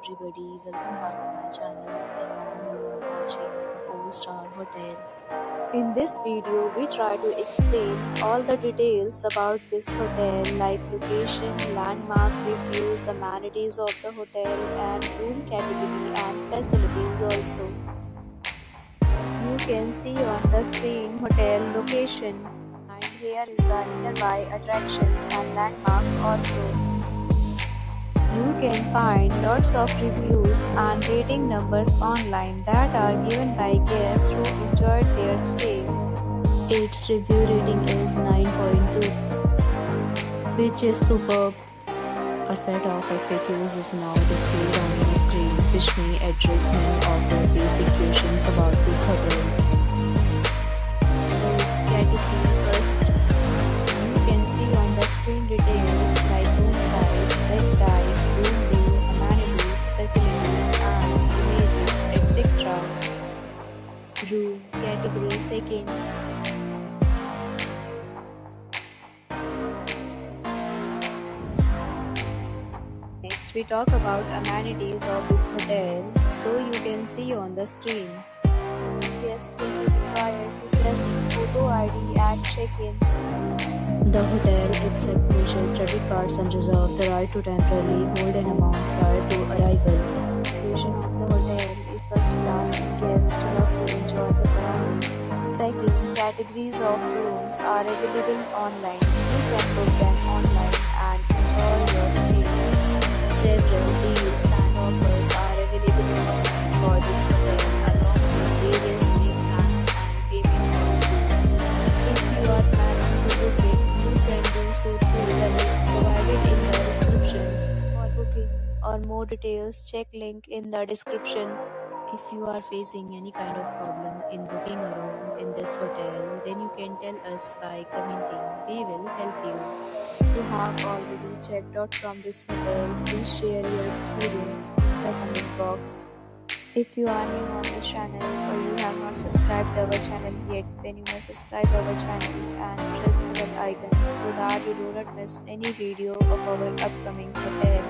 everybody, welcome back to my channel and now you are watching a 4-star hotel. In this video, we try to explain all the details about this hotel like location, landmark, reviews, amenities of the hotel and room category and facilities also. As you can see on the screen, hotel location and here is the nearby attractions and landmark also. You can find lots of reviews and rating numbers online that are given by guests who enjoyed their stay. Its review rating is 9.2, which is superb. A set of FAQs is now displayed on your screen, which may address many of the basic questions about this hotel. Category first. You can see on the screen details like room size, bed type, room view, amenities, facilities, and images, etc. Room category second. Next, we talk about amenities of this hotel, so you can see on the screen. Guests will be required to present photo ID at check-in. The hotel accepts major credit cards and reserves the right to temporarily hold an amount prior to arrival. The location of the hotel is first class and guests love to enjoy the surroundings. Check-in categories of rooms are available online. You can book them online and enjoy your stay. Several deals and offers are available online for this hotel along with various meal plans and payment policies. If you are planning to book it, you can do so through the link provided in the description. For booking or more details, check link in the description. If you are facing any kind of problem in booking a room in this hotel, then you can tell us by commenting. We will help you. If you have already checked out from this hotel, please share your experience in the comment box. If you are new on the channel or you have not subscribed our channel yet, then you must subscribe our channel and press the bell icon so that you do not miss any video of our upcoming hotel.